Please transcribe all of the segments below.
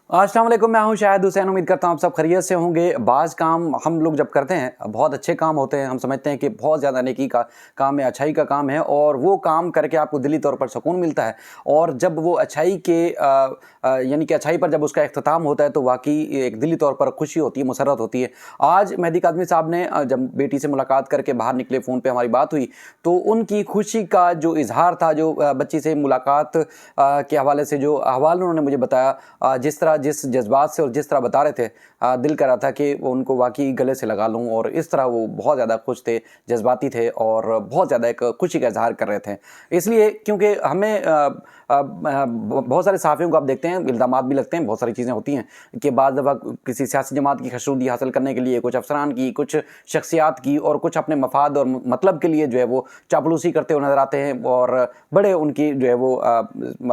अस्सलाम वालेकुम, मैं हूं शाहिद हुसैन। उम्मीद करता हूं आप सब खैरियत से होंगे। बाज़ काम हम लोग जब करते हैं बहुत अच्छे काम होते हैं, हम समझते हैं कि बहुत ज़्यादा नेकी का काम है, अच्छाई का काम है और वो काम करके आपको दिली तौर पर सुकून मिलता है। और जब वो अच्छाई के यानी कि अच्छाई पर जब उसका इख्तिताम होता है तो वाकई एक दिली तौर पर खुशी होती है, मुसर्रत होती है। आज मेहदी काज़मी साहब ने जब बेटी से मुलाकात करके बाहर निकले, फ़ोन पर हमारी बात हुई तो उनकी खुशी का जो इजहार था, जो बच्ची से मुलाकात के हवाले से जो अहवाल उन्होंने मुझे बताया, जिस जज्बात से और जिस तरह बता रहे थे, दिल कर रहा था कि उनको वाकई गले से लगा लूं। और इस तरह वो बहुत ज़्यादा खुश थे, जज्बाती थे और बहुत ज़्यादा एक खुशी का इजहार कर रहे थे। इसलिए क्योंकि हमें बहुत सारे सहाफ़ियों को आप देखते हैं, इल्ज़ामात भी लगते हैं, बहुत सारी चीज़ें होती हैं कि बाद दफ़ा किसी सियासी जमात की खशरूदी हासिल करने के लिए कुछ अफसरान की, कुछ शख्सियात की और कुछ अपने मफाद और मतलब के लिए जो है वो चापलूसी करते हुए नज़र आते हैं। और बड़े उनकी जो है वो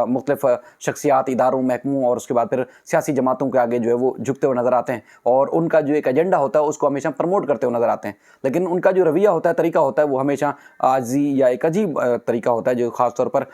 मुख्तलिफ़ शख्सियात, इदारों, महकमों और उसके बाद फिर सियासी जमातों के आगे जो है वो झुकते हुए नज़र आते हैं और उनका जो एक एजेंडा होता है उसको हमेशा प्रमोट करते हुए नज़र आते हैं। लेकिन उनका जो रवैया होता है, तरीका होता है, वो हमेशा आजी या एक अजीब तरीका होता है जो ख़ास तौर पर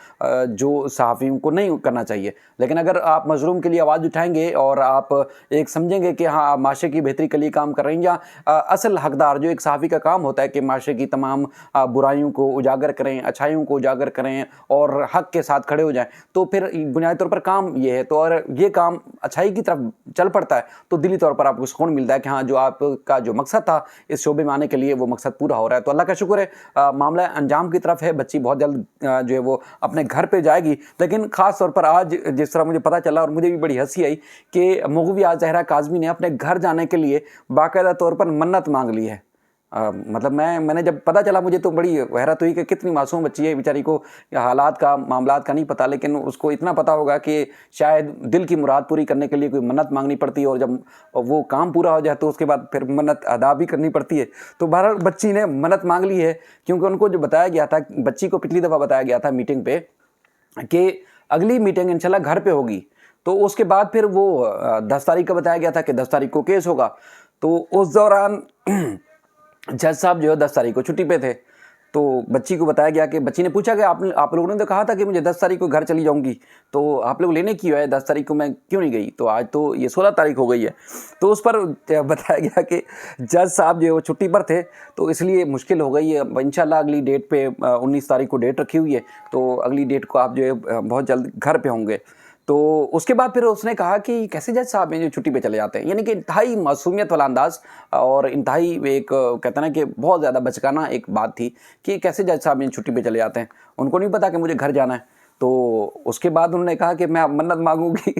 जो सहाफ़ियों को नहीं करना चाहिए। लेकिन अगर आप मज़लूम के लिए आवाज़ उठाएंगे और आप एक समझेंगे कि हाँ, आप माशरे की बेहतरी के लिए काम कर रहे हैं, या असल हकदार जो एक सहाफ़ी का काम होता है कि माशरे की तमाम बुराइयों को उजागर करें, अच्छाइयों को उजागर करें और हक़ के साथ खड़े हो जाएं, तो फिर बुनियादी तौर पर काम ये है। तो और ये काम अच्छाई की तरफ चल पड़ता है तो दिली तौर पर आपको सुकून मिलता है कि हाँ, जो आपका जो मकसद था इस शोबे में आने के लिए, वो मकसद पूरा हो रहा है। तो अल्लाह का शुक्र है, मामला अंजाम की तरफ है। बच्ची बहुत जल्द जो है वो अपने घर पे जाएगी। लेकिन ख़ास तौर पर आज जिस तरह मुझे पता चला और मुझे भी बड़ी हंसी आई कि मुग़विया ज़हरा काज़मी ने अपने घर जाने के लिए बाकायदा तौर पर मन्नत मांग ली है। मतलब मैंने जब पता चला मुझे तो बड़ी हैरत हुई कि कितनी मासूम बच्ची है, बेचारी को हालात का, मामलात का नहीं पता, लेकिन उसको इतना पता होगा कि शायद दिल की मुराद पूरी करने के लिए कोई मन्नत मांगनी पड़ती है और जब वो काम पूरा हो जाए तो उसके बाद फिर मन्नत अदा भी करनी पड़ती है। तो बहरहाल बच्ची ने मन्नत मांग ली है, क्योंकि उनको जो बताया गया था, बच्ची को पिछली दफ़ा बताया गया था मीटिंग पे कि अगली मीटिंग इंशाल्लाह घर पे होगी। तो उसके बाद फिर वो 10 तारीख का बताया गया था कि 10 तारीख को केस होगा। तो उस दौरान जज साहब जो है 10 तारीख को छुट्टी पे थे। तो बच्ची को बताया गया कि बच्ची ने पूछा कि आप लोगों ने तो कहा था कि मुझे 10 तारीख को घर चली जाऊंगी, तो आप लोग लेने क्यों आए, 10 तारीख को मैं क्यों नहीं गई? तो आज तो ये 16 तारीख हो गई है। तो उस पर बताया गया कि जज साहब जो है वो छुट्टी पर थे, तो इसलिए मुश्किल हो गई है। इंशाल्लाह अगली डेट पे 19 तारीख को डेट रखी हुई है, तो अगली डेट को आप जो है बहुत जल्द घर पे होंगे। तो उसके बाद फिर उसने कहा कि कैसे जज साहब हैं जो छुट्टी पे चले जाते हैं, यानी कि इंतहाई मासूमियत वाला अंदाज़ और इंतहाई एक कहते हैं ना कि बहुत ज़्यादा बचकाना एक बात थी कि कैसे जज साहब छुट्टी पे चले जाते हैं, उनको नहीं पता कि मुझे घर जाना है। तो उसके बाद उन्होंने कहा कि मैं मन्नत मांगूंगी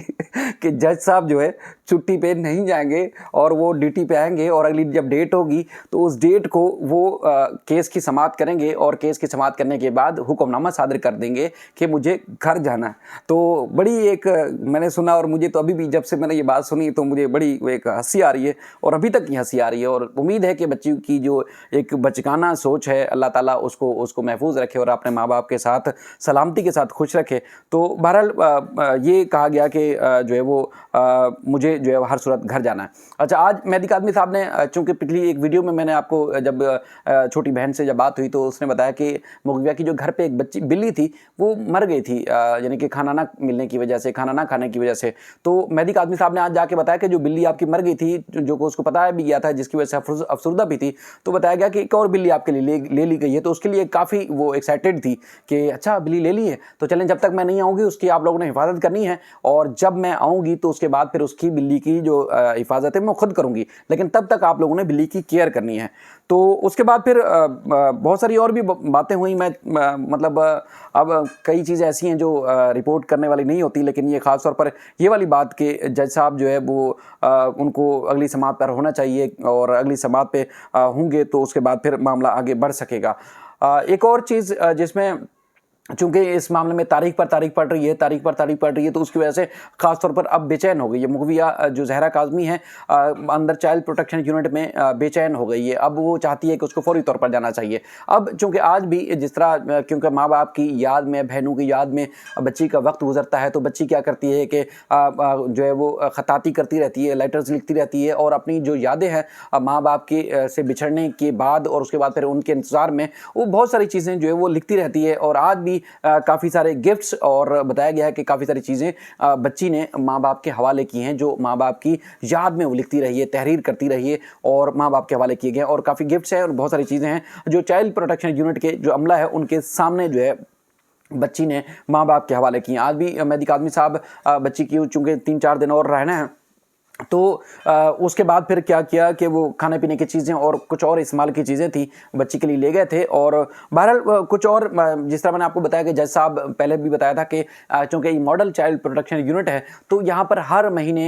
कि जज साहब जो है छुट्टी पे नहीं जाएंगे और वो ड्यूटी पे आएंगे और अगली जब डेट होगी तो उस डेट को वो केस की समाअत करेंगे और केस की समाअत करने के बाद हुक्मनामा सादर कर देंगे कि मुझे घर जाना है। तो बड़ी एक मैंने सुना और मुझे तो अभी भी जब से मैंने ये बात सुनी तो मुझे बड़ी एक हंसी आ रही है और अभी तक की हंसी आ रही है। और उम्मीद है कि बच्ची की जो एक बचकाना सोच है, अल्लाह ताला उसको महफूज रखे और अपने माँ बाप के साथ सलामती के साथ खुश रखे। तो बहरहाल ये कहा गया कि जो है वो मुझे जो है हर सूरत घर जाना है। अच्छा, आज मेहदी काज़मी साहब ने, चूँकि पिछली एक वीडियो में मैंने आपको जब छोटी बहन से जब बात हुई तो उसने बताया कि मुग़विया की जो घर पे एक बच्ची बिल्ली थी वो मर गई थी, यानी कि खाना ना मिलने की वजह से, खाना ना खाने की वजह से। तो मेहदी काज़मी साहब ने आज जाके बताया कि जो बिल्ली आपकी मर गई थी, जो को उसको बताया भी गया था, जिसकी वजह से अफसरदा भी थी, तो बताया गया कि एक और बिल्ली आपके लिए ले ली गई है। तो उसके लिए काफ़ी वो एक्साइटेड थी कि अच्छा बिल्ली ले ली है, तो चलें जब तक मैं नहीं आऊँगी उसकी आप लोगों ने हिफाजत करनी है और जब मैं आऊँगी तो उसके बाद फिर उसकी बिल्ली की जो हिफाजत है मैं खुद करूँगी, लेकिन तब तक आप लोगों ने बिल्ली की केयर करनी है। तो उसके बाद फिर बहुत सारी और भी बातें हुई। मैं मतलब अब कई चीज़ें ऐसी हैं जो रिपोर्ट करने वाली नहीं होती, लेकिन ये ख़ास तौर पर ये वाली बात कि जज साहब जो है वो उनको अगली समाअत पर होना चाहिए और अगली समाअत पे होंगे तो उसके बाद फिर मामला आगे बढ़ सकेगा। एक और चीज़ जिसमें चूँकि इस मामले में तारीख पर तारीख पड़ रही है, तो उसकी वजह से ख़ास तौर पर अब बेचैन हो गई है मुग़विया जो ज़हरा काज़मी है, अंदर चाइल्ड प्रोटेक्शन यूनिट में बेचैन हो गई है। अब वो चाहती है कि उसको फौरी तौर पर जाना चाहिए। अब चूँकि आज भी जिस तरह क्योंकि माँ बाप की याद में, बहनों की याद में बच्ची का वक्त गुजरता है, तो बच्ची क्या करती है कि जो है वो ख़ताती करती रहती है, लेटर्स लिखती रहती है और अपनी जो यादें हैं माँ बाप के से बिछड़ने के बाद और उसके बाद फिर उनके इंतज़ार में वो बहुत सारी चीज़ें जो है वो लिखती रहती है। और आज भी भी काफ़ी सारे गिफ्ट्स और बताया गया है कि काफ़ी सारी चीज़ें बच्ची ने माँ बाप के हवाले की हैं, जो माँ बाप की याद में वो लिखती रही है, तहरीर करती रही है और माँ बाप के हवाले किए गए, और काफ़ी गिफ्ट्स हैं और बहुत सारी चीज़ें हैं जो चाइल्ड प्रोटेक्शन यूनिट के जो अमला है उनके सामने जो है बच्ची ने माँ बाप के हवाले की। आज भी मेहदी काज़मी साहब बच्ची की चूँकि 3-4 दिन और रहना है, तो उसके बाद फिर क्या किया कि वो खाने पीने की चीज़ें और कुछ और इस्तेमाल की चीज़ें थी बच्ची के लिए ले गए थे। और बहरहाल कुछ और जिस तरह मैंने आपको बताया कि जज साहब पहले भी बताया था कि चूँकि ये मॉडल चाइल्ड प्रोटेक्शन यूनिट है, तो यहाँ पर हर महीने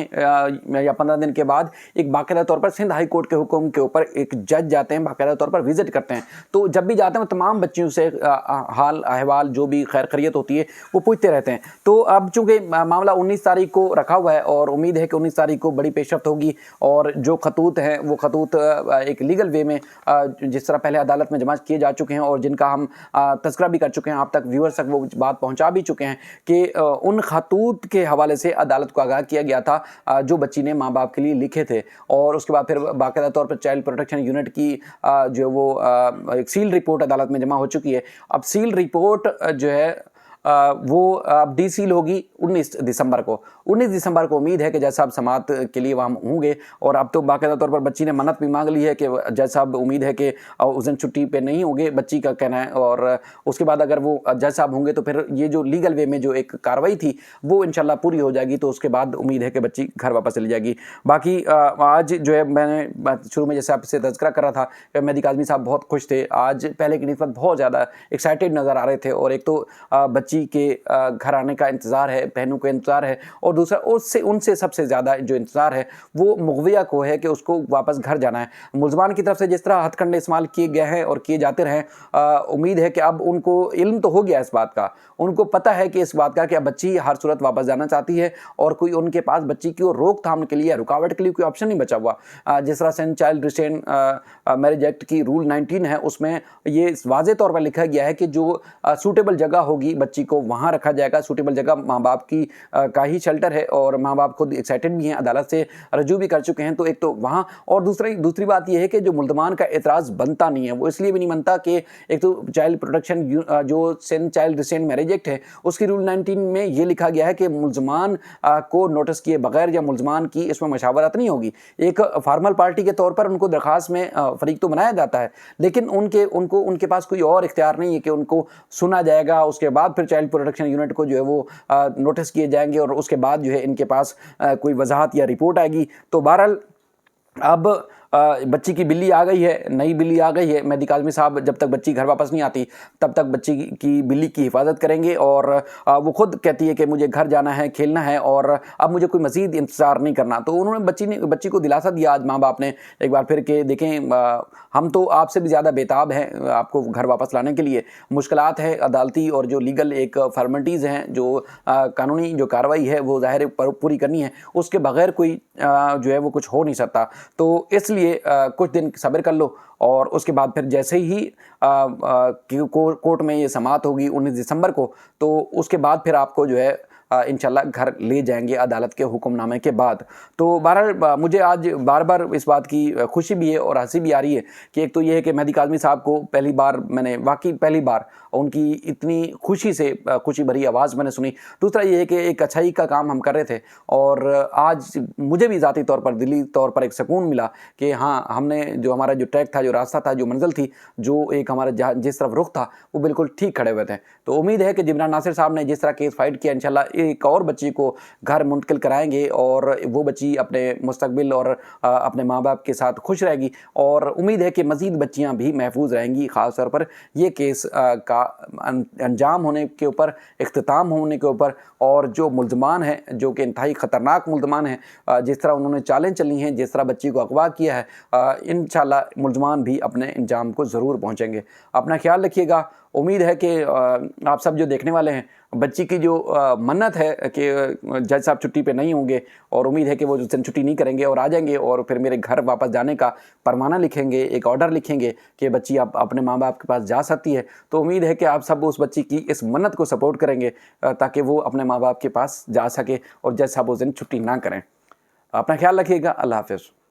या 15 दिन के बाद एक बाकायदा तौर पर सिंध हाई कोर्ट के हुक्म के ऊपर एक जज जाते हैं, बाकायदा तौर पर विजिट करते हैं। तो जब भी जाते हैं तमाम बच्चियों से हाल अहवाल जो भी खैर खैरियत होती है वो पूछते रहते हैं। तो अब चूँकि मामला 19 तारीख को रखा हुआ है और उम्मीद है कि 19 तारीख को बड़ी पेशरफ्त होगी और जो खतूत हैं वो खतूत एक लीगल वे में जिस तरह पहले अदालत में जमा किए जा चुके हैं और जिनका हम तज़किरा भी कर चुके हैं, आप तक व्यूअर्स तक वो बात पहुंचा भी चुके हैं कि उन खतूत के हवाले से अदालत को आगाह किया गया था जो बच्ची ने माँ बाप के लिए लिखे थे। और उसके बाद फिर बाकायदा तौर पर चाइल्ड प्रोटेक्शन यूनिट की जो वो एक सील रिपोर्ट अदालत में जमा हो चुकी है। अब सील रिपोर्ट जो है वो अब डी सील होगी 19 दिसंबर को। 19 दिसंबर को उम्मीद है कि जज साहब समाअत के लिए वहाँ होंगे। और अब तो बाकायदा तौर पर बच्ची ने मन्नत भी मांग ली है कि जज साहब उम्मीद है कि उस दिन छुट्टी पे नहीं होंगे, बच्ची का कहना है। और उसके बाद अगर वो जज साहब होंगे तो फिर ये जो लीगल वे में जो एक कार्रवाई थी वो इंशाल्लाह पूरी हो जाएगी, तो उसके बाद उम्मीद है कि बच्ची घर वापस चली जाएगी। बाकी आज जो है मैंने शुरू में जैसे आपसे तज़किरा कर रहा था कि मेहदी काज़मी साहब बहुत खुश थे, आज पहले की निस्बत बहुत ज़्यादा एक्साइटेड नज़र आ रहे थे। और एक तो बच्ची के घर आने का इंतज़ार है, बहनों का इंतज़ार है, और दूसरा उससे उनसे सबसे ज़्यादा जो इंतज़ार है वो मुग़विया को है कि उसको वापस घर जाना है। मुलज़मान की तरफ से जिस तरह हथकंडे इस्तेमाल किए गए हैं और किए जाते रहे, उम्मीद है कि अब उनको इल्म तो हो गया इस बात का, उनको पता है कि इस बात का कि अब बच्ची हर सूरत वापस जाना चाहती है और कोई उनके पास बच्ची की रोकथाम के लिए या रुकावट के लिए कोई ऑप्शन नहीं बचा हुआ। जिस तरह से चाइल्ड रिस्ट्रेन मैरिज एक्ट की रूल 19 है, उसमें ये वाज़े तौर पर लिखा गया है कि जो सूटेबल जगह होगी बच्ची को वहाँ रखा जाएगा। सूटेबल जगह माँ बाप की का ही शेल्टर है और माँ बाप खुद एक्साइटेड भी हैं, अदालत से रजू भी कर चुके हैं। तो एक तो वहाँ, और दूसरी बात यह है कि जो मुल्ज़मान का एतराज़ बनता नहीं है, वो इसलिए भी नहीं बनता कि एक तो चाइल्ड प्रोटेक्शन जो Sindh child restraint marriage act है उसकी रूल 19 में ये लिखा गया है कि मुल्ज़मान को नोटिस किए बगैर या मुल्ज़मान की इसमें मशावरत नहीं होगी। एक फार्मल पार्टी के तौर पर उनको दरख्वास्त में फ़रीक तो बनाया जाता है, लेकिन उनके पास कोई और इख्तियार नहीं है कि उनको सुना जाएगा, उसके बाद फिर चाइल्ड प्रोटेक्शन यूनिट को जो है वो नोटिस किए जाएंगे और उसके बाद जो है इनके पास कोई वजाहत या रिपोर्ट आएगी। तो बहरहाल अब बच्ची की बिल्ली आ गई है, नई बिल्ली आ गई है। मेहदी काज़मी साहब जब तक बच्ची घर वापस नहीं आती तब तक बच्ची की बिल्ली की हिफाजत करेंगे और वो खुद कहती है कि मुझे घर जाना है, खेलना है और अब मुझे कोई मज़ीद इंतज़ार नहीं करना। तो उन्होंने बच्ची को दिलासा दिया आज माँ बाप ने एक बार फिर के देखें हम तो आपसे भी ज़्यादा बेताब हैं आपको घर वापस लाने के लिए। मुश्किलात है अदालती और जो लीगल एक फॉर्मेलिटीज़ हैं, जो कानूनी जो कार्रवाई है वो ज़ाहिर पूरी करनी है, उसके बग़ैर कोई जो है वो कुछ हो नहीं सकता। तो इसलिए कुछ दिन सब्र कर लो और उसके बाद फिर जैसे ही कोर्ट में ये समाअत होगी 19 दिसंबर को, तो उसके बाद फिर आपको जो है इंशाल्लाह घर ले जाएंगे अदालत के हुक्मनामे के बाद। तो बहरहाल मुझे आज बार बार इस बात की खुशी भी है और हंसी भी आ रही है कि एक तो ये है कि मेहदी काज़मी साहब को पहली बार उनकी इतनी खुशी से खुशी भरी आवाज़ मैंने सुनी। दूसरा ये है कि एक अच्छाई का काम हम कर रहे थे और आज मुझे भी ज़ाती तौर पर दिली तौर पर एक सुकून मिला कि हाँ, हमने जो हमारा जो ट्रैक था, जो रास्ता था, जो मंजिल थी, जो एक हमारा जिस तरफ रुख था वो बिल्कुल ठीक खड़े हुए थे। तो उम्मीद है कि जिब्रान नासिर साहब ने जिस तरह केस फाइट किया, इंशाल्लाह एक और बच्ची को घर मुंतकिल कराएंगे और वो बच्ची अपने मुस्तकबिल और अपने माँ बाप के साथ खुश रहेगी। और उम्मीद है कि मज़ीद बच्चियाँ भी महफूज रहेंगी। ख़ास तौर पर ये केस का अंजाम होने के ऊपर, इख्तिताम होने के ऊपर, और जो मुल्ज़मान हैं जो कि इंतहाई ख़तरनाक मुल्ज़मान हैं, जिस तरह उन्होंने चालें चली हैं, जिस तरह बच्ची को अगवा किया है, इंशाल्लाह मुल्ज़मान भी अपने अंजाम को ज़रूर पहुँचेंगे। अपना ख्याल रखिएगा। उम्मीद है कि आप सब जो देखने वाले हैं, बच्ची की जो मन्नत है कि जज साहब छुट्टी पे नहीं होंगे और उम्मीद है कि वो उस दिन छुट्टी नहीं करेंगे और आ जाएंगे और फिर मेरे घर वापस जाने का परमाना लिखेंगे, एक ऑर्डर लिखेंगे कि बच्ची आप अपने माँ बाप के पास जा सकती है। तो उम्मीद है कि आप सब उस बच्ची की इस मन्नत को सपोर्ट करेंगे ताकि वो अपने माँ बाप के पास जा सके और जज साहब उस दिन छुट्टी ना करें। अपना ख्याल रखिएगा। अल्लाह हाफ़िज़।